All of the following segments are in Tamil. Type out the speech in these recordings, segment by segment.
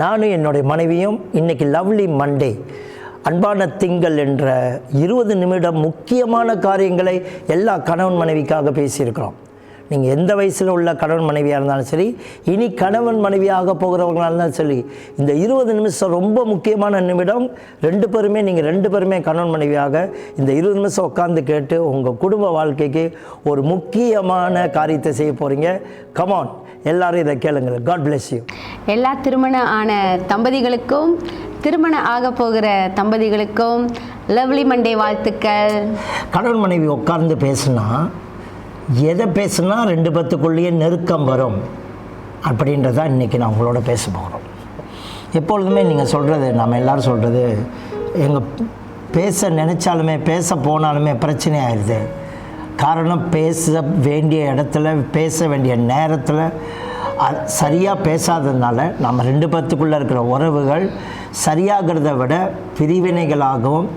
நானும் என்னுடைய மனைவியும் இன்றைக்கி லவ்லி மண்டே அன்பான திங்கள் என்ற 20 நிமிடம் முக்கியமான காரியங்களை எல்லா கணவன் மனைவிக்காக பேசியிருக்கிறோம். நீங்கள் எந்த வயசில் உள்ள கணவன் மனைவியாக இருந்தாலும் சரி, இனி கணவன் மனைவியாக போகிறவங்களாக இருந்தாலும் சரி, இந்த 20 நிமிஷம் ரொம்ப முக்கியமான நிமிடம். நீங்கள் ரெண்டு பேருமே கணவன் மனைவியாக இந்த 20 நிமிஷம் உட்காந்து கேட்டு உங்கள் குடும்ப வாழ்க்கைக்கு ஒரு முக்கியமான காரியத்தை செய்ய போகிறீங்க. கமான், எல்லாரும் இதை கேளுங்க. God bless you. எல்லா திருமணம் ஆன தம்பதிகளுக்கும் திருமணம் ஆக போகிற தம்பதிகளுக்கும் லவ்லி மண்டே வாழ்த்துக்கள். கணவன் மனைவி உட்கார்ந்து பேசுனா எதை பேசுனா 2 பேத்துக்குள்ளேயே நெருக்கம் வரும் அப்படின்றதான் இன்றைக்கி நான் உங்களோட பேச போகிறோம். எப்பொழுதுமே நீங்கள் சொல்கிறது, நம்ம எல்லோரும் சொல்கிறது, எங்கள் பேச நினச்சாலுமே பேச போனாலுமே பிரச்சனை ஆயிடுது. காரணம், பேச வேண்டிய இடத்துல பேச வேண்டிய நேரத்தில் சரியாக பேசாததுனால நம்ம 2 பேத்துக்குள்ளே இருக்கிற உறவுகள் சரியாகிறத விட பிரிவினைகளாகவும்,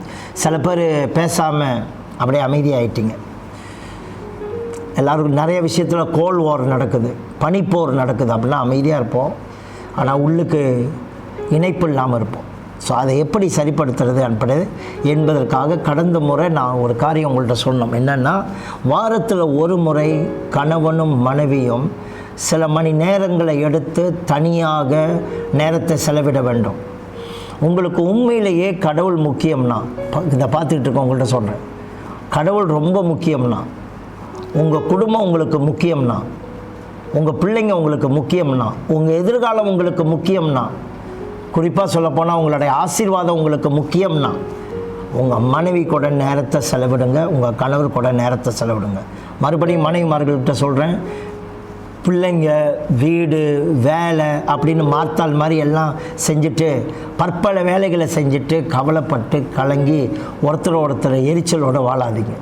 சில பேர் பேசாமல் அப்படியே அமைதியாகிட்டிங்க. எல்லோருக்கும் நிறைய விஷயத்தில் கோல்ட் வார் நடக்குது, பனிப்போர் நடக்குது. அப்படின்னா அமைதியாக இருப்போம், ஆனால் உள்ளுக்கு இணைப்பு இல்லாமல் இருப்போம். ஸோ அதை எப்படி சரிப்படுத்துறது என்பதற்காக கடந்த முறை நான் ஒரு காரியம் உங்கள்கிட்ட சொன்னோம். என்னென்னா, வாரத்தில் ஒரு முறை கணவனும் மனைவியும் சில மணி நேரங்களை எடுத்து தனியாக நேரத்தை செலவிட வேண்டும். உங்களுக்கு உண்மையிலேயே கடவுள் முக்கியம்னா, இதை பார்த்துக்கிட்டு இருக்கோம், உங்கள்கிட்ட சொல்கிறேன், கடவுள் ரொம்ப முக்கியம்னா, உங்கள் குடும்பம் உங்களுக்கு முக்கியம்னா, உங்கள் பிள்ளைங்க உங்களுக்கு முக்கியம்னா, உங்கள் எதிர்காலம் உங்களுக்கு முக்கியம்னா, குறிப்பாக சொல்லப்போனால் உங்களுடைய ஆசீர்வாதம் உங்களுக்கு முக்கியம்னா, உங்கள் மனைவி கூட நேரத்தை செலவிடுங்க, உங்கள் கணவர் கூட நேரத்தை செலவிடுங்க. மறுபடியும் மனைவிமார்கள்கிட்ட சொல்கிறேன், பிள்ளைங்க, வீடு, வேலை அப்படின்னு மாத்தால் மாதிரி எல்லாம் செஞ்சுட்டு, பற்பல வேலைகளை செஞ்சுட்டு கவலைப்பட்டு கலங்கி ஒருத்தர் எரிச்சலோடு வாழாதீங்க.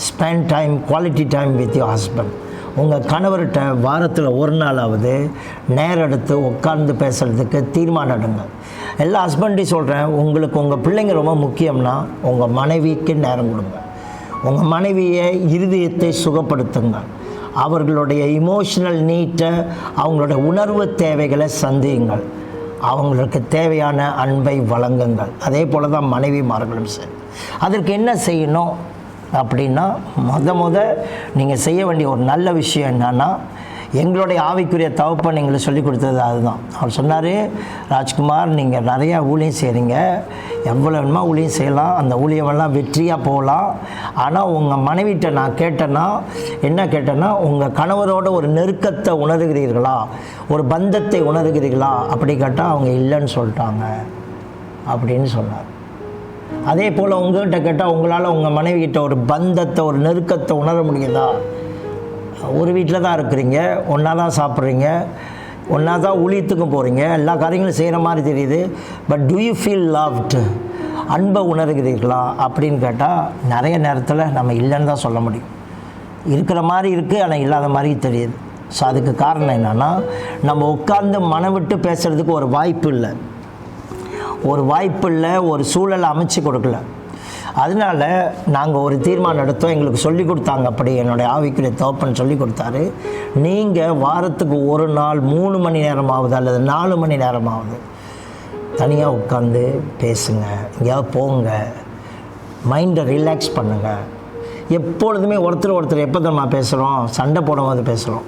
Spend time, quality time with your husband. உங்கள் கணவர்கிட்ட வாரத்தில் ஒரு நாளாவது நேரம் எடுத்து உட்கார்ந்து பேசுகிறதுக்கு தீர்மானம் எடுங்க. எல்லா ஹஸ்பண்டையும் சொல்கிறேன், உங்களுக்கு உங்கள் பிள்ளைங்க ரொம்ப முக்கியம்னா உங்கள் மனைவிக்கு நேரம் கொடுங்க. உங்கள் மனைவியை இருதயத்தை சுகப்படுத்துங்க. அவர்களுடைய இமோஷனல் நீட்டை, அவங்களோட உணர்வு தேவைகளை சந்தியுங்கள். அவங்களுக்கு தேவையான அன்பை வழங்குங்கள். அதே போல் தான் மனைவிமார்களும் சரி. அதற்கு என்ன செய்யணும் அப்படின்னா, நீங்கள் செய்ய வேண்டிய ஒரு நல்ல விஷயம் என்னென்னா, எங்களுடைய ஆவிக்குரிய தகப்பன் எங்களுக்கு சொல்லிக் கொடுத்தது அதுதான். அவர் சொன்னார், ராஜ்குமார், நீங்கள் நிறையா ஊழியம் செய்கிறீங்க, எவ்வளோ வேணுமா ஊழியம் செய்யலாம், அந்த ஊழியமெல்லாம் வெற்றியாக போகலாம். ஆனால் உங்கள் மனைவிட்ட நான் என்ன கேட்டேன்னா, உங்கள் கணவரோட ஒரு நெருக்கத்தை உணர்கிறீர்களா, ஒரு பந்தத்தை உணர்கிறீர்களா அப்படி கேட்டால் அவங்க இல்லைன்னு சொல்லிட்டாங்க அப்படின்னு சொன்னார். அதே போல் உங்கள்கிட்ட கேட்டால் உங்களால் உங்கள் மனைவிகிட்ட ஒரு பந்தத்தை, ஒரு நெருக்கத்தை உணர முடியுதா? ஒரு வீட்டில் தான் இருக்கிறீங்க, ஒன்றா தான் சாப்பிட்றீங்க, ஒன்றா தான் ஊழியத்துக்கும் போகிறீங்க, எல்லா காரியங்களும் செய்கிற மாதிரி தெரியுது. But do you feel loved, அன்பை உணர்கிறீர்களா அப்படின்னு கேட்டால் நிறைய நேரத்தில் நம்ம இல்லைன்னு தான் சொல்ல முடியும். இருக்கிற மாதிரி இருக்குது, ஆனால் இல்லாத மாதிரி தெரியுது. ஸோ அதுக்கு காரணம் என்னென்னா, நம்ம உட்கார்ந்து மனம் விட்டு பேசுகிறதுக்கு ஒரு வாய்ப்பு இல்லை, ஒரு சூழலை அமைச்சு கொடுக்கல. அதனால் நாங்கள் ஒரு தீர்மானம் எடுத்தோம், எங்களுக்கு சொல்லி கொடுத்தாங்க. அப்படி என்னுடைய ஆவிக்குரிய தகப்பன் சொல்லி கொடுத்தாரு, நீங்கள் வாரத்துக்கு ஒரு நாள் 3 மணி நேரமாவது அல்லது 4 மணி நேரமாவது தனியாக உட்காந்து பேசுங்க, எங்கேயாவது போங்க, மைண்டை ரிலாக்ஸ் பண்ணுங்கள். எப்பொழுதுமே ஒருத்தர் எப்போ தான் பேசுகிறோம், சண்டை போடும்போது பேசுகிறோம்.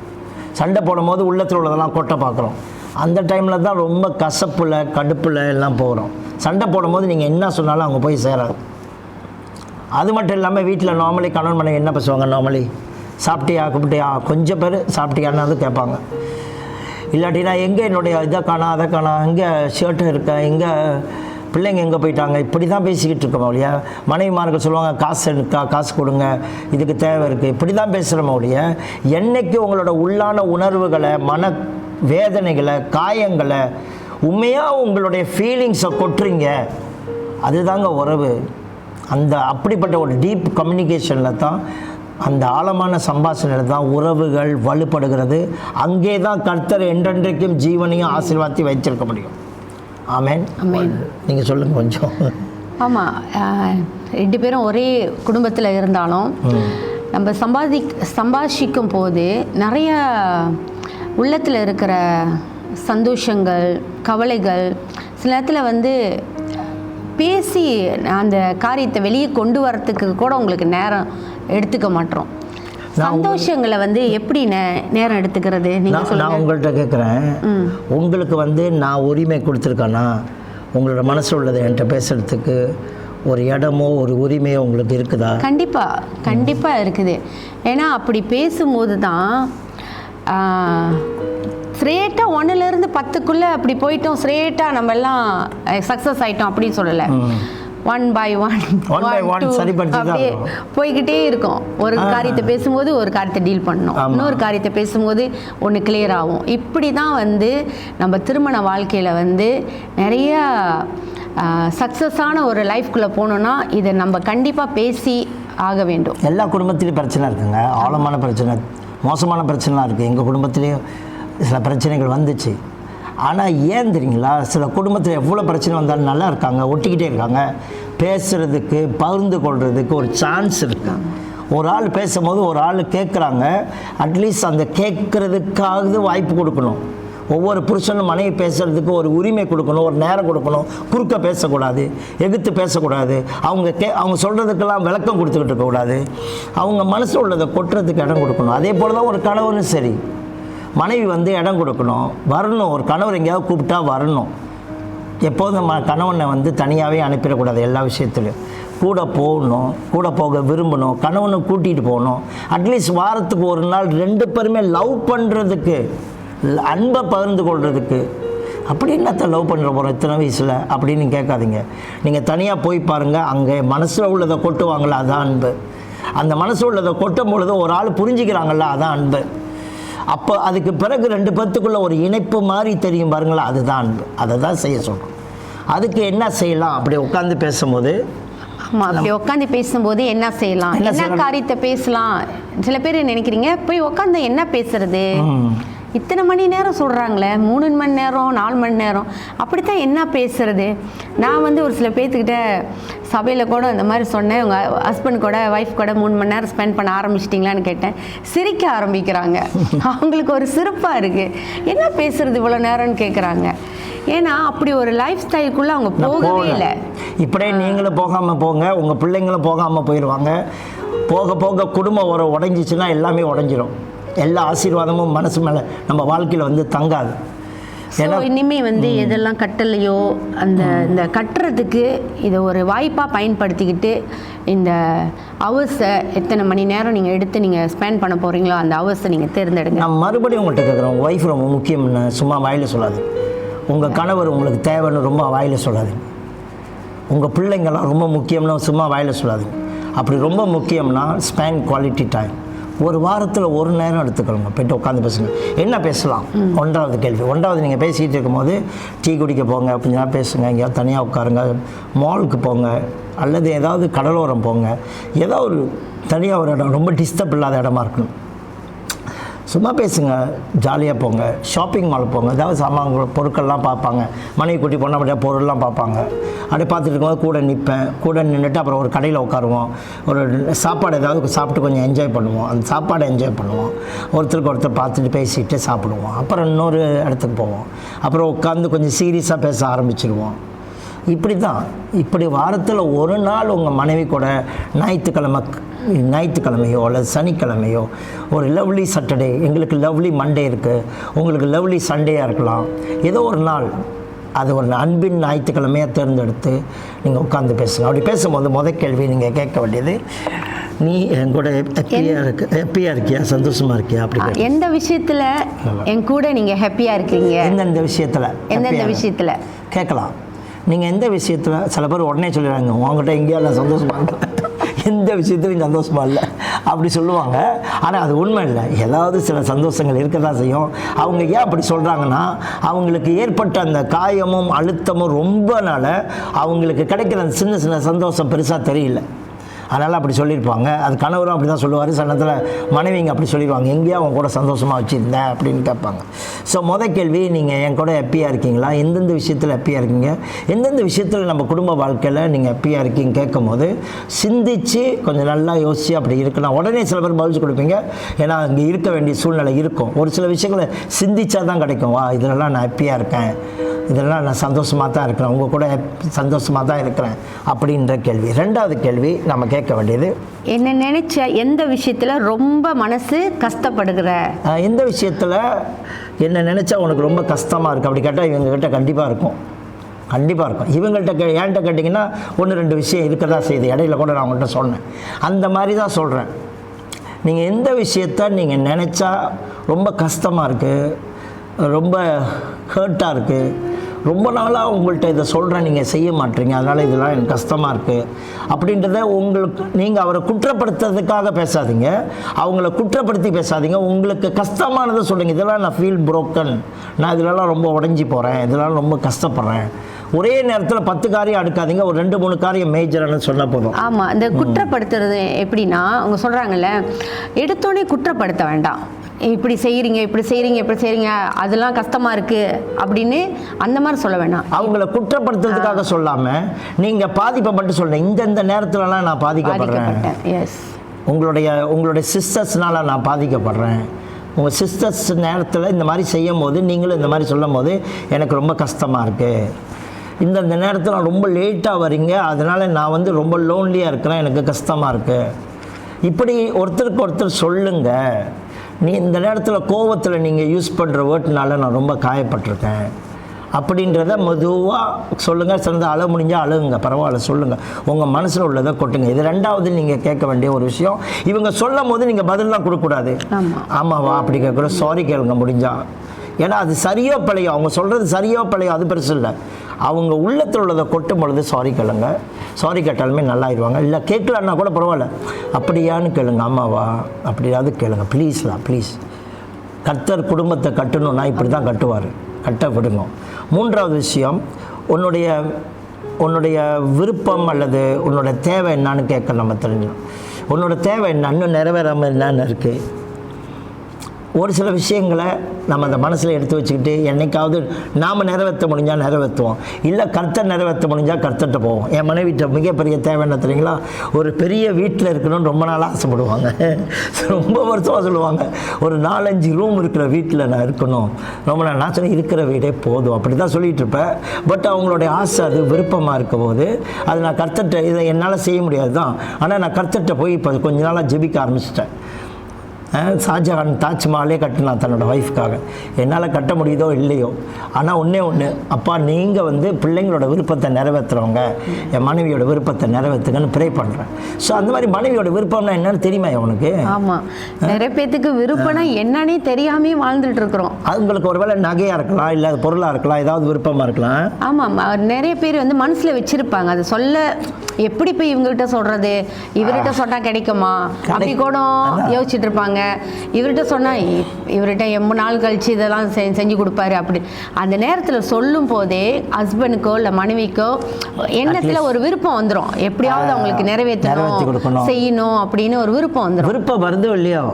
சண்டை போடும்போது உள்ளத்தில் உள்ளதெல்லாம் கொட்டை பார்க்குறோம். அந்த டைமில் தான் ரொம்ப கசப்பில், கடுப்பில் எல்லாம் போகிறோம். சண்டை போடும்போது நீங்கள் என்ன சொன்னாலும் அவங்க போய் சேராது. அது மட்டும் இல்லாமல் வீட்டில் நார்மலி கணவன் மனைவி என்ன பேசுவாங்க, நார்மலி சாப்பிட்டியா, கூப்பிட்டியா, கொஞ்சம் பேர் சாப்பிட்டியான்னு கேட்பாங்க. இல்லாட்டினா எங்கே என்னுடைய இதை காணா, அதை காணா, எங்கே ஷர்ட்டு இருக்கா, எங்கே பிள்ளைங்க எங்கே போயிட்டாங்க, இப்படி தான் பேசிக்கிட்டு இருக்கோம் ஒழிய. மனைவிமார்கள் சொல்லுவாங்க, காசு இருக்கா, காசு கொடுங்க, இதுக்கு தேவை இருக்குது, இப்படி தான் பேசுகிறோம் ஒழிய. என்றைக்கு உங்களோட உள்ளான உணர்வுகளை, மன வேதனைகளை, காயங்களை, உண்மையாக உங்களுடைய ஃபீலிங்ஸை கொட்டுறீங்க, அதுதாங்க உறவு. அப்படிப்பட்ட ஒரு டீப் கம்யூனிகேஷனில் தான், அந்த ஆழமான சம்பாஷணையில் தான் உறவுகள் வலுப்படுகிறது. அங்கே தான் கர்த்தர் என்றென்றைக்கும் ஜீவனையும் ஆசீர்வாதத்தையும் வைத்திருக்க முடியும். ஆமென். நீங்கள் சொல்லுங்கள் கொஞ்சம். ஆமாம், 2 பேரும் ஒரே குடும்பத்தில் இருந்தாலும் நம்ம சம்பாஷிக்கும் போது நிறைய உள்ளத்தில் இருக்கிற சந்தோஷங்கள், கவலைகள், சில நேரத்தில் வந்து பேசி அந்த காரியத்தை வெளியே கொண்டு வரத்துக்கு கூட உங்களுக்கு நேரம் எடுத்துக்க மாட்டோம். சந்தோஷங்களை வந்து எப்படி நேரம் எடுத்துக்கிறது நீங்கள் சொல்லுங்க. நான் உங்கள்கிட்ட கேட்குறேன், உங்களுக்கு வந்து நான் உரிமை கொடுத்துருக்கேன்னா உங்களோட மனசில் உள்ளதை என்கிட்ட பேசுகிறதுக்கு ஒரு இடமோ ஒரு உரிமையோ உங்களுக்கு இருக்குதா? கண்டிப்பாக இருக்குது. ஏன்னா அப்படி பேசும்போது தான் ஸ்ட்ரேட்டாக 1லேருந்து 10க்குள்ளே அப்படி போயிட்டோம், ஸ்ட்ரேட்டாக நம்ம எல்லாம் சக்ஸஸ் ஆகிட்டோம் அப்படின்னு சொல்லலை. 1 by 1 அப்படியே போய்கிட்டே இருக்கும். ஒரு காரியத்தை பேசும்போது ஒரு காரியத்தை டீல் பண்ணணும், இன்னொரு காரியத்தை பேசும்போது ஒன்று கிளியர் ஆகும். இப்படி தான் வந்து நம்ம திருமண வாழ்க்கையில் வந்து நிறைய சக்ஸஸான ஒரு லைஃப்குள்ளே போகணுன்னா இதை நம்ம கண்டிப்பாக பேசி ஆக வேண்டும். எல்லா குடும்பத்திலையும் பிரச்சனை இருக்குங்க, ஆழமான பிரச்சனை, மோசமான பிரச்சனைலாம் இருக்குது. எங்கள் குடும்பத்திலையும் சில பிரச்சனைகள் வந்துச்சு. ஆனால் ஏன் தெரியுங்களா, சில குடும்பத்தில் எவ்வளோ பிரச்சனை வந்தாலும் நல்லா இருக்காங்க, ஒட்டிக்கிட்டே இருக்காங்க. பேசுகிறதுக்கு பகிர்ந்து கொள்கிறதுக்கு ஒரு சான்ஸ் இருக்குது. ஒரு ஆள் பேசும்போது ஒரு ஆள் கேட்குறாங்க, அட்லீஸ்ட் அந்த கேட்குறதுக்காவது வாய்ப்பு கொடுக்கணும். ஒவ்வொரு புருஷனும் மனைவி பேசுகிறதுக்கு ஒரு உரிமை கொடுக்கணும், ஒரு நேரம் கொடுக்கணும். குறுக்க பேசக்கூடாது, எதிர்த்து பேசக்கூடாது, அவங்க சொல்கிறதுக்கெல்லாம் விளக்கம் கொடுத்துக்கிட்டு இருக்கக்கூடாது. அவங்க மனசில் உள்ளதை கொட்டுறதுக்கு இடம் கொடுக்கணும். அதே போல் தான் ஒரு கணவனும் சரி, மனைவி வந்து இடம் கொடுக்கணும், வரணும். ஒரு கணவர் எங்கேயாவது கூப்பிட்டா வரணும். எப்போதும் கணவனை வந்து தனியாகவே அனுப்பிடக்கூடாது. எல்லா விஷயத்துலையும் கூட போகணும், கூட போக விரும்பணும், கணவனை கூட்டிகிட்டு போகணும். அட்லீஸ்ட் வாரத்துக்கு ஒரு நாள் 2 பேருமே லவ் பண்ணுறதுக்கு, அன்பை பகிர்ந்து கொள்றதுக்கு. அப்படி என்னத்தை லவ் பண்ணுற போகிறோம் இத்தனை வயசில் அப்படின்னு கேட்காதீங்க. நீங்கள் தனியாக போய் பாருங்கள், அங்கே மனசில் உள்ளதை கொட்டுவாங்களா, அதான் அன்பு. அந்த மனசில் உள்ளதை கொட்டும் பொழுது ஒரு ஆள் புரிஞ்சிக்கிறாங்களா, அதான் அன்பு. அப்போ அதுக்கு பிறகு 2 பேர்த்துக்குள்ளே ஒரு இணைப்பு மாதிரி தெரியும் பாருங்களா, அதுதான் அன்பு. அதை தான் செய்ய சொல்கிறோம். அதுக்கு என்ன செய்யலாம்? அப்படி உட்காந்து பேசும்போது, அப்படி உட்காந்து பேசும்போது என்ன செய்யலாம், என்ன காரியத்தை பேசலாம். சில பேர் நினைக்கிறீங்க, போய் உட்காந்து என்ன பேசுறது, இத்தனை மணி நேரம் சொல்கிறாங்களே, 3 மணி நேரம் 4 மணி நேரம், அப்படித்தான் என்ன பேசுறது. நான் வந்து ஒரு சில பேர்த்துக்கிட்ட சபையில் கூட இந்த மாதிரி சொன்னேன், உங்கள் ஹஸ்பண்ட் கூட ஒய்ஃப் கூட 3 மணி நேரம் ஸ்பெண்ட் பண்ண ஆரம்பிச்சிட்டிங்களான்னு கேட்டேன். சிரிக்க ஆரம்பிக்கிறாங்க. அவங்களுக்கு ஒரு சிரிப்பாக இருக்குது, என்ன பேசுறது இவ்வளோ நேரம்னு கேட்குறாங்க. ஏன்னா அப்படி ஒரு லைஃப் ஸ்டைலுக்குள்ளே அவங்க போகவே இல்லை. இப்படியே நீங்களும் போகாமல் போங்க, உங்கள் பிள்ளைங்களும் போகாமல் போயிடுவாங்க. போக போக குடும்பம் உடைஞ்சிச்சுன்னா எல்லாமே உடஞ்சிரும். எல்லா ஆசீர்வாதமும் மனசு மேலே நம்ம வாழ்க்கையில் வந்து தங்காது. இனிமே வந்து எதெல்லாம் கட்டலையோ இந்த கட்டுறதுக்கு இதை ஒரு வாய்ப்பாக பயன்படுத்திக்கிட்டு, இந்த ஹவர்ஸை எத்தனை மணி நேரம் நீங்கள் எடுத்து நீங்கள் ஸ்பெண்ட் பண்ண போகிறீங்களோ அந்த ஹவர்ஸை நீங்கள் தேர்ந்தெடுங்க. நான் மறுபடியும் உங்கள்கிட்ட கேட்குறேன், உங்கள் ஒய்ஃப் ரொம்ப முக்கியம்னு சும்மா வாயில் சொல்லாது. உங்கள் கணவர் உங்களுக்கு தேவைன்னு ரொம்ப வாயில் சொல்லாது. உங்கள் பிள்ளைங்கள்லாம் ரொம்ப முக்கியம்னு சும்மா வாயில் சொல்லாது. அப்படி ரொம்ப முக்கியம்னா ஸ்பெண்ட் குவாலிட்டி டைம். ஒரு வாரத்தில் ஒரு நேரம் எடுத்துக்கணுங்க, போய்ட்டு உட்காந்து பேசுங்க. என்ன பேசலாம்? 1வது கேள்வி. 1வது நீங்கள் பேசிகிட்டு இருக்கும்போது டீ குடிக்க போங்க, கொஞ்ச நேரம் பேசுங்க, எங்கேயாவது தனியாக உட்காருங்க, மாலுக்கு போங்க, அல்லது ஏதாவது கடலோரம் போங்க. ஏதோ ஒரு தனியாக ஒரு இடம், ரொம்ப டிஸ்டர்ப் இல்லாத இடமா இருக்கணும். சும்மா பேசுங்க, ஜாலியாக போங்க, ஷாப்பிங் மால் போங்க, ஏதாவது சாமான் பொருட்கள்லாம் பார்ப்பாங்க. மனைவி குட்டி போனால் அப்படியே பொருள்லாம் பார்ப்பாங்க. அப்படியே பார்த்துட்டு இருக்கும்போது கூட நிற்பேன், கூட நின்றுட்டு அப்புறம் ஒரு கடையில் உட்காருவோம், ஒரு சாப்பாடு ஏதாவது சாப்பிட்டு கொஞ்சம் என்ஜாய் பண்ணுவோம், அந்த சாப்பாடை என்ஜாய் பண்ணுவோம், ஒருத்தருக்கு ஒருத்தர் பார்த்துட்டு பேசிட்டு சாப்பிடுவோம். அப்புறம் இன்னொரு இடத்துக்கு போவோம், அப்புறம் உட்காந்து கொஞ்சம் சீரியஸாக பேச ஆரம்பிச்சிடுவோம். இப்படி தான். இப்படி வாரத்தில் ஒரு நாள் உங்கள் மனைவி கூட ஞாயிற்றுக்கிழமையோ அல்லது சனிக்கிழமையோ ஒரு லவ்லி சாட்டர்டே, எங்களுக்கு லவ்லி மண்டே இருக்குது, உங்களுக்கு லவ்லி சண்டேயாக இருக்கலாம், ஏதோ ஒரு நாள் அது ஒரு அன்பின் ஞாயிற்றுக்கிழமையாக தேர்ந்தெடுத்து நீங்கள் உட்காந்து பேசுங்க. அப்படி பேசும்போது கேள்வி நீங்கள் கேட்க வேண்டியது, நீ என் கூட ஹாப்பியாக இருக்கியா, சந்தோஷமாக இருக்கியா? அப்படி எந்த விஷயத்தில் என் கூட நீங்கள் ஹாப்பியாக இருக்கீங்க, எந்தெந்த விஷயத்தில் கேட்கலாம். நீங்கள் எந்த விஷயத்தில், சில பேர் உடனே சொல்லிடுறாங்க, உங்கள்கிட்ட எங்கேயா சந்தோஷமாக இல்லை, எந்த விஷயத்துலையும் சந்தோஷமாக இல்லை அப்படி சொல்லுவாங்க. ஆனால் அது உண்மை இல்லை. ஏதாவது சில சந்தோஷங்கள் இருக்க தான் செய்யும். அவங்க ஏன் அப்படி சொல்கிறாங்கன்னா, அவங்களுக்கு ஏற்பட்ட அந்த காயமும் அழுத்தமும் ரொம்ப நாள் அவங்களுக்கு கிடைக்கிற அந்த சின்ன சின்ன சந்தோஷம் பெருசாக தெரியல. அதனால் அப்படி சொல்லியிருப்பாங்க. அது கணவரும் அப்படி தான் சொல்லுவார். சில நேரத்தில் மனைவிங்க அப்படி சொல்லிடுவாங்க, எங்கேயா அவங்க கூட சந்தோஷமாக வச்சுருந்தேன் அப்படின்னு கேட்பாங்க. ஸோ கேள்வி, நீங்கள் என் கூட ஹாப்பியாக இருக்கீங்களா? எந்தெந்த விஷயத்தில் ஹாப்பியாக இருக்கீங்க? எந்தெந்த விஷயத்தில் நம்ம குடும்ப வாழ்க்கையில் நீங்கள் ஹாப்பியாக இருக்கீங்க கேட்கும் போது சிந்தித்து கொஞ்சம் நல்லா யோசித்து அப்படி இருக்கலாம். உடனே சில பேர் பதில் கொடுப்பீங்க, ஏன்னா அங்கே இருக்க வேண்டிய சூழ்நிலை இருக்கும். ஒரு சில விஷயங்களை சிந்திச்சா தான் கிடைக்கும். வா, இதெல்லாம் நான் ஹாப்பியாக இருக்கேன், இதெல்லாம் நான் சந்தோஷமாக தான் இருக்கிறேன், உங்கள் கூட சந்தோஷமாக தான் இருக்கிறேன் அப்படின்ற கேள்வி. ரெண்டாவது கேள்வி நம்ம கேட்க வேண்டியது, என்ன நினைச்ச எந்த விஷயத்தில் ரொம்ப மனசு கஷ்டப்படுகிற? எந்த விஷயத்தில் என்ன நினச்சா உனக்கு ரொம்ப கஷ்டமாக இருக்குது அப்படி கேட்டால் இவங்ககிட்ட கண்டிப்பாக இருக்கும். கண்டிப்பாக இருக்கும். இவங்கள்ட்ட என்கிட்ட கேட்டிங்கன்னா 1-2 விஷயம் இருக்க தான் செய்யுது. இடையில கூட நான் உங்கள்கிட்ட சொன்னேன். அந்த மாதிரி தான் சொல்கிறேன். நீங்கள் எந்த விஷயத்த நீங்கள் நினச்சா ரொம்ப கஷ்டமாக இருக்குது, ரொம்ப ஹர்ட்டாக இருக்குது, ரொம்ப நாளாக உங்கள்கிட்ட இதை சொல்கிறேன், நீங்கள் செய்ய மாட்டீங்க, அதனால் இதெல்லாம் எனக்கு கஷ்டமாக இருக்குது அப்படின்றத உங்களுக்கு நீங்கள் அவரை குற்றப்படுத்துறதுக்காக பேசாதீங்க, அவங்கள குற்றப்படுத்தி பேசாதீங்க. உங்களுக்கு கஷ்டமானதை சொல்லுங்கள். இதெல்லாம் நான் ஃபீல் புரோக்கன், நான் இதிலலாம் ரொம்ப உடஞ்சி போகிறேன், இதெல்லாம் ரொம்ப கஷ்டப்படுறேன். ஒரே நேரத்தில் 10 காரியம் அடுக்காதீங்க, ஒரு 2-3 காரியம் மேஜர்னு சொன்னால் போதும். ஆமாம், இந்த குற்றப்படுத்துறது எப்படின்னா, அவங்க சொல்கிறாங்கல்ல, எடுத்தோடனே குற்றப்படுத்த வேண்டாம். இப்படி செய்கிறீங்க, இப்படி செய்கிறீங்க, இப்படி செய்கிறீங்க, அதெல்லாம் கஷ்டமாக இருக்குது அப்படின்னு அந்த மாதிரி சொல்ல வேணாம். அவங்கள குற்றப்படுத்துறதுக்காக சொல்லாமல் நீங்கள் பாதிப்பை மட்டும் சொல்லுங்கள். இந்த நேரத்துலலாம் நான் பாதிக்கப்படுறேன், எஸ், உங்களுடைய சிஸ்டர்ஸ்னால நான் பாதிக்கப்படுறேன், உங்கள் சிஸ்டர்ஸ் நேரத்தில் இந்த மாதிரி செய்யும் போது நீங்களும் இந்த மாதிரி சொல்லும் போது எனக்கு ரொம்ப கஷ்டமாக இருக்குது, இந்த நேரத்தில் ரொம்ப லேட்டாக வரீங்க, அதனால் நான் ரொம்ப லோன்லியாக இருக்கிறேன், எனக்கு கஷ்டமாக இருக்குது, இப்படி ஒருத்தருக்கு ஒருத்தர் சொல்லுங்கள். இந்த நேரத்தில் கோவத்தில் நீங்கள் யூஸ் பண்ணுற வேர்ட்னால நான் ரொம்ப காயப்பட்டிருக்கேன் அப்படின்றத மெதுவாக சொல்லுங்கள். சிறந்த அழ முடிஞ்சால் அழுகுங்க, பரவாயில்ல சொல்லுங்கள், உங்கள் மனசில் உள்ளதை கொட்டுங்க. இது ரெண்டாவது நீங்கள் கேட்க வேண்டிய ஒரு விஷயம். இவங்க சொல்லும் போது நீங்கள் பதிலாம் கொடுக்கக்கூடாது. ஆமாவா அப்படி கேட்குற, சாரி கேளுங்க முடிஞ்சா. ஏன்னா அது சரியோ பிழையோ, அவங்க சொல்கிறது சரியோ பிழையோ அது பெருசு இல்லை. அவங்க உள்ளத்தில் உள்ளதை கொட்டும் பொழுது சாரி கேளுங்க. சாரி கேட்டாலுமே நல்லாயிடுவாங்க. இல்லை கேட்கலன்னா கூட பரவாயில்ல, அப்படியான்னு கேளுங்க, ஆமாவா அப்படியாவது கேளுங்க, ப்ளீஸ்லாம் ப்ளீஸ். கர்த்தர் குடும்பத்தை கட்டணும்னா இப்படி தான் கட்டுவார், கட்ட விடுங்க. மூன்றாவது விஷயம், உன்னுடைய விருப்பம் அல்லது உன்னோட தேவை என்னான்னு கேட்க நம்ம தெரிஞ்சோம். உன்னோட தேவை என்ன, இன்னும் நிறைவேறாமல் என்னன்னு இருக்குது. ஒரு சில விஷயங்களை நம்ம அந்த மனசில் எடுத்து வச்சுக்கிட்டு என்னைக்காவது நாம் நிறைவேற்ற முடிஞ்சால் நிறைவேற்றுவோம், இல்லை கர்த்தர் நிறைவேற்ற முடிஞ்சால் கர்த்தர்கிட்ட போவோம். என் மனைவிட்ட மிகப்பெரிய தேவை என்ன தெரியுங்களா, ஒரு பெரிய வீட்டில் இருக்கணும்னு ரொம்ப நாள் ஆசைப்படுவாங்க, ரொம்ப வருஷமாக சொல்லுவாங்க, ஒரு 4-5 ரூம் இருக்கிற வீட்டில் நான் இருக்கணும் ரொம்ப நாள். நான் சொன்னேன் இருக்கிற வீடே போதும் அப்படி தான் சொல்லிகிட்டு இருப்பேன். பட் அவங்களுடைய ஆசை அது விருப்பமாக இருக்கும் போது அது நான் கர்த்தர்கிட்ட இதை என்னால் செய்ய முடியாது தான், ஆனால் நான் கர்த்தர்கிட்ட போய் இப்போ கொஞ்ச நாளாக ஜெபிக்க ஆரம்பிச்சிட்டேன். ஷாஜஹான் தாஜ்மஹாலே கட்டினான் தன்னோட ஒய்ஃப்காக. என்னால் கட்ட முடியுதோ இல்லையோ, ஆனால் ஒன்று அப்பா நீங்கள் பிள்ளைங்களோட விருப்பத்தை நிறைவேற்றுறவங்க, என் மனைவியோட விருப்பத்தை நிறைவேற்றுங்கன்னு ப்ரே பண்ணுறேன். ஸோ அந்த மாதிரி மனைவியோட விருப்பம்னா என்னன்னு தெரியுமா உனக்கு? ஆமாம், நிறைய பேத்துக்கு விருப்பம்னா என்னன்னே தெரியாமே வாழ்ந்துட்டு இருக்கிறோம். அவங்களுக்கு ஒரு வேளை நகையாக இருக்கலாம், இல்லை பொருளாக இருக்கலாம், ஏதாவது விருப்பமாக இருக்கலாம். ஆமாம், நிறைய பேர் மனசில் வச்சுருப்பாங்க, அது சொல்ல எப்படி போய் இவங்ககிட்ட சொல்கிறது, இவர்கிட்ட சொன்னால் கிடைக்குமா அப்படி கூட யோசிச்சுட்டு இருப்பாங்க. இவர்கிட்ட சொன்னால் இவர்கிட்ட எவ்வளோ நாள் கழிச்சு இதெல்லாம் செஞ்சு கொடுப்பாரு அப்படி. அந்த நேரத்தில் சொல்லும் போதே ஹஸ்பண்டுக்கோ இல்லை மனைவிக்கோ எண்ணத்தில் ஒரு விருப்பம் வந்துடும், எப்படியாவது அவங்களுக்கு நிறைவேற்றணும் செய்யணும் அப்படின்னு ஒரு விருப்பம் வந்துடும். விருப்பம் வருதோ இல்லையோ,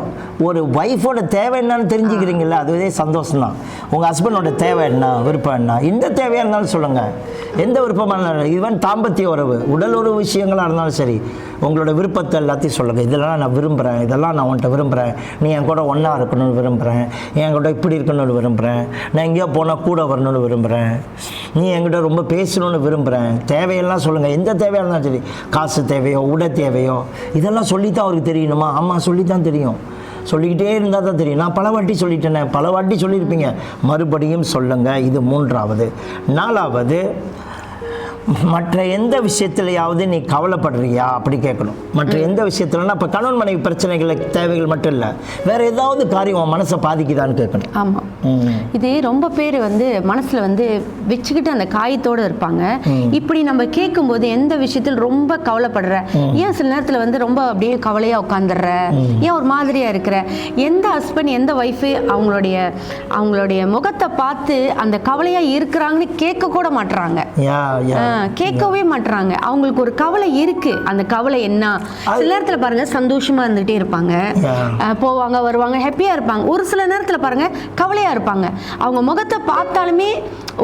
ஒரு ஒய்ஃபோட தேவை என்னன்னு தெரிஞ்சுக்கிறீங்களா, அதுவே சந்தோஷம் தான். உங்கள் ஹஸ்பண்டோட தேவை என்ன, விருப்பம் என்ன, எந்த தேவையாக இருந்தாலும் சொல்லுங்கள், எந்த விருப்பமாக இருந்தாலும், ஈவன் தாம்பத்திய உறவு, உடல் உறவு விஷயங்களாக இருந்தாலும் சரி, உங்களோட விருப்பத்தை எல்லாத்தையும் சொல்லுங்கள். இதெல்லாம் நான் விரும்புகிறேன், இதெல்லாம் நான் உன்கிட்ட விரும்புகிறேன், நீ என் கூட ஒன்றா இருக்கணும்னு விரும்புகிறேன், என் கூட இப்படி இருக்கணும்னு விரும்புகிறேன், நான் எங்கேயோ போனால் கூட வரணும்னு விரும்புகிறேன், நீ என்கிட்ட ரொம்ப பேசணும்னு விரும்புகிறேன். தேவையெல்லாம் சொல்லுங்கள், எந்த தேவையாக இருந்தாலும் சரி, காசு தேவையோ உடை தேவையோ இதெல்லாம் சொல்லித்தான் அவருக்கு தெரியணுமா? ஆமாம், சொல்லித்தான் தெரியும். சொல்லிக்கிட்டே இருந்தால் தான் தெரியும். நான் பல வாட்டி சொல்லிட்டேனே, பல வாட்டி சொல்லியிருப்பீங்க, மறுபடியும் சொல்லுங்கள். இது மூன்றாவது. நாலாவது, மற்ற எந்த விஷயத்துலையாவது நீ கவலைப்படுறியா அப்படி கேட்கணும். மற்ற எந்த விஷயத்துலன்னா இப்போ கணவன் மனைவி பிரச்சனைகள் தேவைகள் மட்டும் இல்லை, வேற ஏதாவது காரியம் உன் மனசை பாதிக்குதான்னு கேட்கணும். ஆமாம், இது ரொம்ப பேர் மனசில் வச்சுக்கிட்டு அந்த காயத்தோடு இருப்பாங்க. இப்படி நம்ம கேட்கும்போது எந்த விஷயத்தில் ரொம்ப கவலைப்படுற, ஏன் சில நேரத்தில் ரொம்ப அப்படியே கவலையாக உட்காந்துடுற, ஏன் ஒரு மாதிரியாக இருக்கிற, எந்த ஹஸ்பண்ட் எந்த ஒய்ஃபு அவங்களுடைய முகத்தை பார்த்து அந்த கவலையாக இருக்கிறாங்கன்னு கேட்க கூட மாட்டுறாங்க. கேட்கவே மாட்றாங்க. அவங்களுக்கு ஒரு கவலை இருக்கு. அந்த கவலை என்ன? சில நேரத்தில் பாருங்க சந்தோஷமா இருந்துகிட்டே இருப்பாங்க, போவாங்க வருவாங்க, ஹாப்பியா இருப்பாங்க. ஒரு சில நேரத்தில் பாருங்க கவலையா இருப்பாங்க. அவங்க முகத்தை பார்த்தாலுமே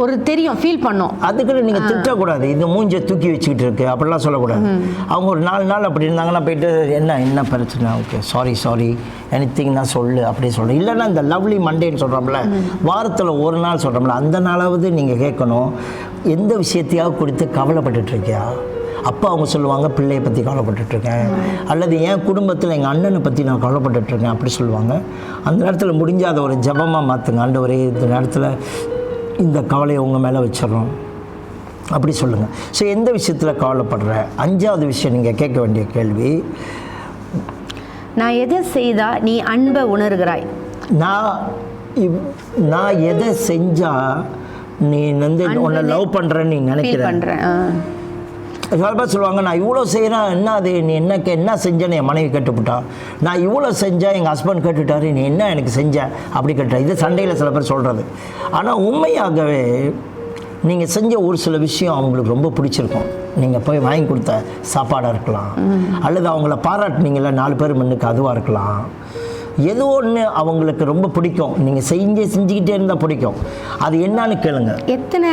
ஒரு தெரியும், ஃபீல் பண்ணோம். அதுக்கு நீங்கள் திட்டக்கூடாது, இது மூஞ்சை தூக்கி வச்சுக்கிட்டு இருக்கு அப்படிலாம் சொல்லக்கூடாது. அவங்க ஒரு 4 நாள் அப்படி இருந்தாங்கன்னா போயிட்டு என்ன பிரச்சனை, ஓகே சாரி எனிதிங் தான் சொல்லு அப்படி சொல்கிறேன். இல்லைன்னா இந்த லவ்லி மண்டேன்னு சொல்கிறோம்ல, வாரத்தில் ஒரு நாள் சொல்கிறோம்ல, அந்த நாளாவது நீங்கள் கேட்கணும், எந்த விஷயத்தையாவது கொடுத்து கவலைப்பட்டுட்ருக்கியா? அப்போ அவங்க சொல்லுவாங்க பிள்ளையை பற்றி கவலைப்பட்டுட்ருக்கேன், அல்லது என் குடும்பத்தில் எங்கள் அண்ணனை பற்றி நான் கவலைப்பட்டுட்ருக்கேன் அப்படி சொல்லுவாங்க. அந்த நேரத்தில் முடிஞ்சால் அதை ஒரு ஜபமாக மாற்றுங்க. ஆண்டவரே இந்த நேரத்தில் இந்த கவலையை உங்கள் மேலே வச்சிடறோம் அப்படி சொல்லுங்கள். ஸோ எந்த விஷயத்தில் கவலைப்படுற? 5வது விஷயம் நீங்கள் கேட்க வேண்டிய கேள்வி, நான் எதை செய்தால் நீ அன்பை உணர்கிறாய்? நான் எதை செஞ்சால் நீ வந்து உன்னை லவ் பண்ணுறேன்னு நீ நினைக்கிறேன். சிலப்பா சொல்லுவாங்க, நான் இவ்வளோ செய்கிறேன், என்ன அது நீ என்ன செஞ்சேன்னு என் மனைவி கேட்டுவிட்டா, நான் இவ்வளோ செஞ்சேன் எங்கள் ஹஸ்பண்ட் கேட்டுட்டாரு, நீ என்ன எனக்கு செஞ்ச அப்படி கேட்டா. இது சண்டையில் சில பேர் சொல்கிறது. ஆனால் உண்மையாகவே நீங்கள் செஞ்ச ஒரு சில விஷயம் அவங்களுக்கு ரொம்ப பிடிச்சிருக்கும். நீங்கள் போய் வாங்கி கொடுத்த சாப்பாடாக இருக்கலாம், அல்லது அவங்கள பாராட்டினீங்கள 4 பேர் முன்னுக்கு அதுவாக இருக்கலாம். ஏதோ ஒன்று அவங்களுக்கு ரொம்ப பிடிக்கும், நீங்கள் செஞ்சுக்கிட்டே இருந்தால் பிடிக்கும். அது என்னன்னு கேளுங்க. எத்தனை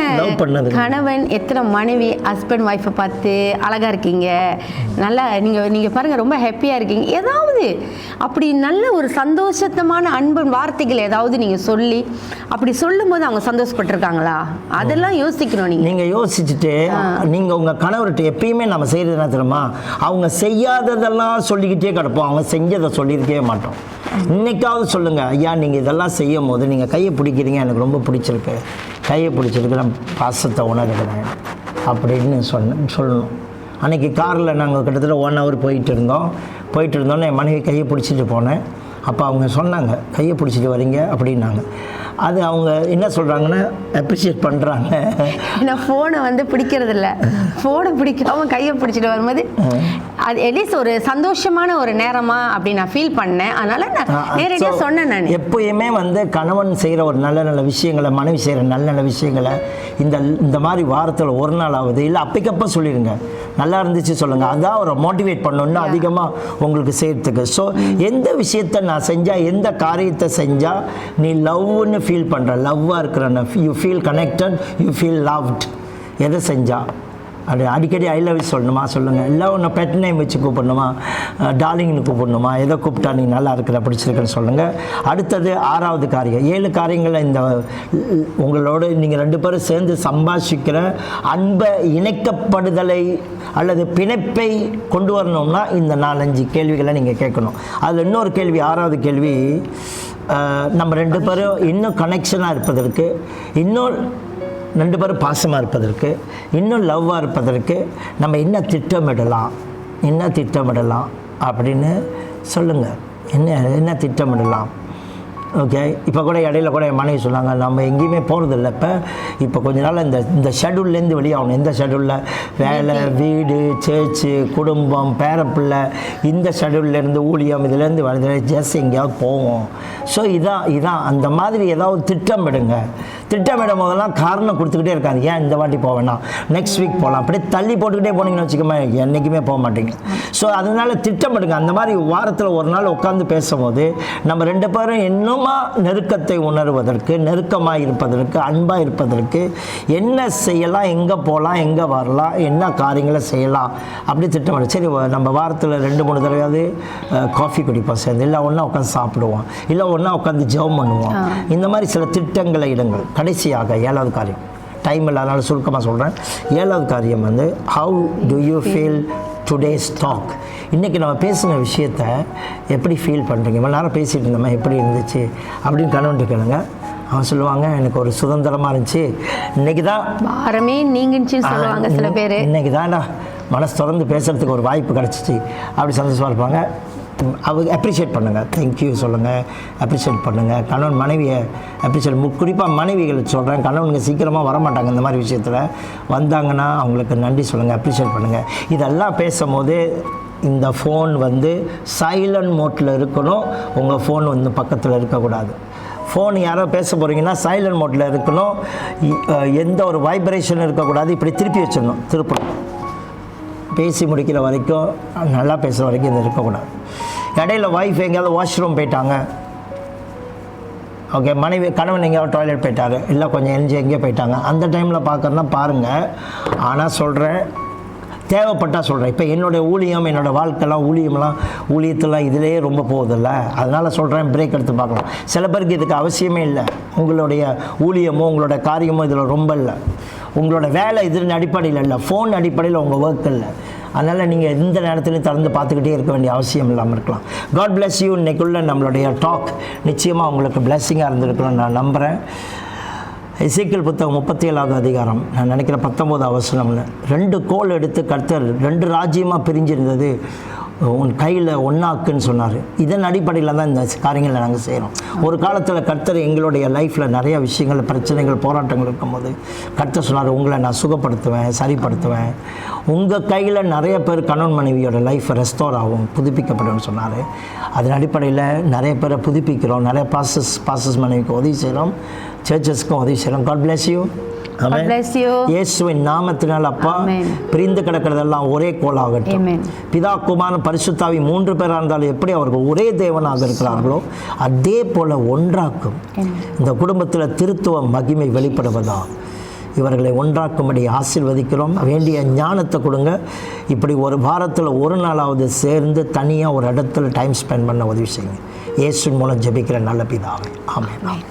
கணவன் எத்தனை மனைவி ஹஸ்பண்ட் ஒய்ஃபை பார்த்து அழகாக இருக்கீங்க, நல்லா நீங்கள் பாருங்கள் ரொம்ப ஹாப்பியாக இருக்கீங்க, ஏதாவது அப்படி நல்ல ஒரு சந்தோஷத்தமான அன்பின் வார்த்தைகள் ஏதாவது நீங்கள் சொல்லி அப்படி சொல்லும்போது அவங்க சந்தோஷப்பட்டிருக்காங்களா? அதெல்லாம் யோசிக்கணும். நீங்கள் யோசிச்சுட்டு நீங்கள் உங்கள் கணவர்கிட்ட எப்பயுமே நம்ம செய்கிறது என்ன தெரியுமா, அவங்க செய்யாததெல்லாம் சொல்லிக்கிட்டே கிடப்போம், அவங்க செஞ்சதை சொல்லியிருக்கவே மாட்டோம். இன்னைக்காவது சொல்லுங்கள், ஐயா நீங்கள் இதெல்லாம் செய்யும் போது நீங்கள் கையை பிடிக்கிறீங்க, எனக்கு ரொம்ப பிடிச்சிருக்கு, கையை பிடிச்சிருக்கு, நான் பாசத்தை உணர்கிறேன் அப்படின்னு சொல்லணும். அன்றைக்கி காரில் நாங்கள் கிட்டத்தட்ட 1 hour போயிட்டு இருந்தோன்னே என் மனைவி கையை பிடிச்சிட்டு போனேன். அப்போ அவங்க சொன்னாங்க, கையை பிடிச்சிட்டு வரீங்க அப்படின்னாங்க. அது அவங்க என்ன சொல்கிறாங்கன்னா அப்ரிஷியேட் பண்ணுறாங்க. நான் ஃபோனை வந்து பிடிக்கிறதில்ல, ஃபோனை பிடிக்காம கையை பிடிச்சிட்டு வரும்போது அது அட்லீஸ்ட் ஒரு சந்தோஷமான ஒரு நேரமாக அப்படி நான் ஃபீல் பண்ணேன். அதனால் நான் நேரடியாக சொன்னேன். நான் எப்போயுமே வந்து கணவன் செய்கிற ஒரு நல்ல விஷயங்களை, மனைவி செய்கிற நல்ல விஷயங்களை இந்த மாதிரி வாரத்தில் ஒரு நாள் ஆகுது இல்லை அப்பக்கப்போ சொல்லிடுங்க, நல்லா இருந்துச்சு சொல்லுங்கள். அதான் ஒரு மோட்டிவேட் பண்ணணுன்னா அதிகமாக உங்களுக்கு செய்கிறதுக்கு. ஸோ எந்த விஷயத்தை நான் செஞ்சால், எந்த காரியத்தை செஞ்சால் நீ லவ்னு ஃபீல் பண்ணுற, லவ்வாக இருக்கிற, you feel connected, you feel loved, எதை செஞ்சால் அது அடிக்கடி ஐ லவ் யூ சொல்லணுமா சொல்லுங்கள், இல்லை ஒன்று பெட் நேம் வச்சு கூப்பிடணுமா, டார்லிங்னு கூப்பிடணுமா, எதை கூப்பிட்டா நீ நல்லா இருக்கிற பிடிச்சிருக்குன்னு சொல்லுங்கள். அடுத்தது 6வது காரியம், 7 காரியங்களை இந்த உங்களோட நீங்கள் 2 பேரும் சேர்ந்து சம்பாஷிக்கிற அன்பை, இணைக்கப்படுதலை அல்லது பிணைப்பை கொண்டு வரணும்னா இந்த 4-5 கேள்விகளை நீங்கள் கேட்கணும். அதில் இன்னொரு கேள்வி, 6வது கேள்வி, நம்ம 2 பேரும் இன்னும் கனெக்ஷனாக இருப்பதற்கு, இன்னும் 2 பேரும் பாசமாக இருப்பதற்கு, இன்னும் லவ்வாக இருப்பதற்கு நம்ம என்ன திட்டமிடலாம் அப்படின்னு சொல்லுங்கள். என்ன திட்டமிடலாம்? ஓகே, இப்போ கூட இடையில கூட என் மனைவி சொன்னாங்க, நம்ம எங்கேயுமே போகிறதில்ல, இப்போ கொஞ்ச நாள் இந்த ஷெடியூல்லேருந்து வெளியாகணும். எந்த ஷெடியூலில்? வேலை, வீடு, சேர்ச்சு, குடும்பம், பேரப்பிள்ளை, இந்த ஷெடியூல்லேருந்து ஊழியம், இதுலேருந்து வருது, ஜஸ்ட் எங்கேயாவது போவோம். ஸோ இதான் அந்த மாதிரி ஏதாவது திட்டமிடும் போதெல்லாம் காரணம் கொடுத்துக்கிட்டே இருக்காது. ஏன் இந்த வாட்டி போவேன்னா நெக்ஸ்ட் வீக் போகலாம், அப்படியே தள்ளி போட்டுக்கிட்டே போனீங்கன்னு வச்சுக்கோமே, என்றைக்குமே போக மாட்டீங்க. ஸோ அதனால் திட்டமிடுங்க. அந்த மாதிரி வாரத்தில் ஒரு நாள் உட்காந்து பேசும்போது நம்ம 2 பேரும் இன்னுமா நெருக்கத்தை உணர்வதற்கு, நெருக்கமாக இருப்பதற்கு, அன்பாக இருப்பதற்கு என்ன செய்யலாம், எங்கே போகலாம், எங்கே வரலாம், என்ன காரியங்களை செய்யலாம் அப்படி திட்டமிடு. சரி, நம்ம வாரத்தில் 2-3 தடவையாவது காஃபி குடிப்போம் சேர்ந்து, இல்லை ஒன்றா உட்காந்து சாப்பிடுவோம், இல்லை ஒன்றா உட்காந்து ஜெபம் பண்ணுவோம். இந்த மாதிரி சில திட்டங்களை இடுங்கள். கடைசியாக 7வது காரியம், டைம் இல்லாதனால சுருக்கமாக சொல்கிறேன். 7வது காரியம் வந்து how do you feel today's talk. இன்றைக்கி நம்ம பேசின விஷயத்தை எப்படி ஃபீல் பண்ணுறீங்க? இவ்வளோ நேரம் பேசிகிட்டு இருந்தோம்மா, எப்படி இருந்துச்சு அப்படின்னு கணவன்ட்டு கேளுங்க. அவன் சொல்லுவாங்க, எனக்கு ஒரு சுதந்திரமாக இருந்துச்சு, இன்றைக்கி தான் வாரமே நீங்கன்னு சொல்லுவாங்க சில பேர். இன்றைக்கி தான்டா மனசு திறந்து பேசுகிறதுக்கு ஒரு வாய்ப்பு கிடச்சிச்சு அப்படி சந்தோஷமாக இருப்பாங்க. அவங்க அப்ரிஷியேட் பண்ணுங்கள், தேங்க்யூ சொல்லுங்கள், அப்ரிஷியேட் பண்ணுங்கள். கணவன் மனைவியை அப்ரிஷியேட், குறிப்பாக மனைவிகளை சொல்கிறேன், கணவனுங்க சீக்கிரமாக வரமாட்டாங்க இந்த மாதிரி விஷயத்தில். வந்தாங்கன்னா அவங்களுக்கு நன்றி சொல்லுங்கள், அப்ரிஷியேட் பண்ணுங்கள். இதெல்லாம் பேசும்போது இந்த ஃபோன் வந்து சைலண்ட் மோட்டில் இருக்கணும். உங்கள் ஃபோன் வந்து பக்கத்தில் இருக்கக்கூடாது. ஃபோன் யாரோ பேச போகிறீங்கன்னா சைலண்ட் மோட்டில் இருக்கணும். எந்த ஒரு வைப்ரேஷன் இருக்கக்கூடாது. இப்படி திருப்பி வச்சிடணும். திருப்பணும். பேசி முடிக்கிற வரைக்கும், நல்லா பேசுகிற வரைக்கும் இது இருக்கக்கூடாது. இடையில ஒய்ஃப் எங்கேயாவது வாஷ்ரூம் போயிட்டாங்க, ஓகே, மனைவி கணவன் எங்கேயாவது டாய்லெட் போயிட்டார், இல்லை கொஞ்சம் எங்கேயோ போயிட்டாங்க, அந்த டைமில் பார்க்குறதுனா பாருங்கள். ஆனால் சொல்கிறேன், தேவைப்பட்டால் சொல்கிறேன். இப்போ என்னுடைய ஊழியம், என்னோடய வாழ்க்கைலாம், ஊழியத்தெல்லாம் இதிலே ரொம்ப போகுதில்ல, அதனால் சொல்கிறேன், பிரேக் எடுத்து பார்க்கலாம். சில பேருக்கு இதுக்கு அவசியமே இல்லை. உங்களுடைய ஊழியமோ உங்களோட காரியமோ இதில் ரொம்ப இல்லை. உங்களோட வேலை இதன் அடிப்படையில் இல்லை, ஃபோன் அடிப்படையில் உங்கள் ஒர்க் இல்லை. அதனால் நீங்கள் எந்த நேரத்துலையும் திறந்து பார்த்துக்கிட்டே இருக்க வேண்டிய அவசியம் இல்லாமல் இருக்கலாம். God bless you. இன்றைக்குள்ள நம்மளுடைய டாக் நிச்சயமாக உங்களுக்கு பிளெஸ்ஸிங்காக இருந்திருக்கணும்னு நான் நம்புகிறேன். எசேக்கியேல் புத்தகம் 37வது அதிகாரம், நான் நினைக்கிறேன் 19வது வசனம்னு, 2 கோல் எடுத்து கர்த்தர் 2 ராஜ்யமாக பிரிஞ்சிருந்தது உன் கையில் ஒன்றாக்குன்னு சொன்னார். இதன் அடிப்படையில் தான் இந்த காரியங்களை நாங்கள் செய்கிறோம். ஒரு காலத்தில் கர்த்தர் எங்களுடைய லைஃப்பில் நிறையா விஷயங்கள், பிரச்சனைகள், போராட்டங்கள் இருக்கும்போது கர்த்தர் சொன்னார், உங்களை நான் சுகப்படுத்துவேன், சரிப்படுத்துவேன். உங்கள் கையில் நிறைய பேர் கணவன் மனைவியோட லைஃப் ரெஸ்டோர் ஆகும், புதுப்பிக்கப்படும் சொன்னார். அதன் அடிப்படையில் நிறைய பேரை புதுப்பிக்கிறோம், நிறைய பாசஸ் மனைவிக்கு உதவி செய்கிறோம், சர்ச்சஸ்க்கும் உதவி செய்கிறோம். God bless you. இயேசுவின் நாமத்தினால் அப்பா, பிரிந்து கிடக்கிறதெல்லாம் ஒரே கோலாகட்டும். பிதா குமாரன் பரிசுத்தாவி 3 பேராக இருந்தாலும் எப்படி அவர்கள் ஒரே தேவனாக இருக்கிறார்களோ அதே போல ஒன்றாக்கும். இந்த குடும்பத்தில் திருத்துவ மகிமை வெளிப்படுவதா, இவர்களை ஒன்றாக்கும்படி ஆசீர்வதிக்கிறோம். வேண்டிய ஞானத்தை கொடுங்க. இப்படி ஒரு வாரத்தில் ஒரு நாளாவது சேர்ந்து தனியாக ஒரு இடத்துல டைம் ஸ்பெண்ட் பண்ண உதவி செய்யுங்க. இயேசுவின் மூலம் ஜெபிக்கிற நல்ல பிதாவே, ஆமென்.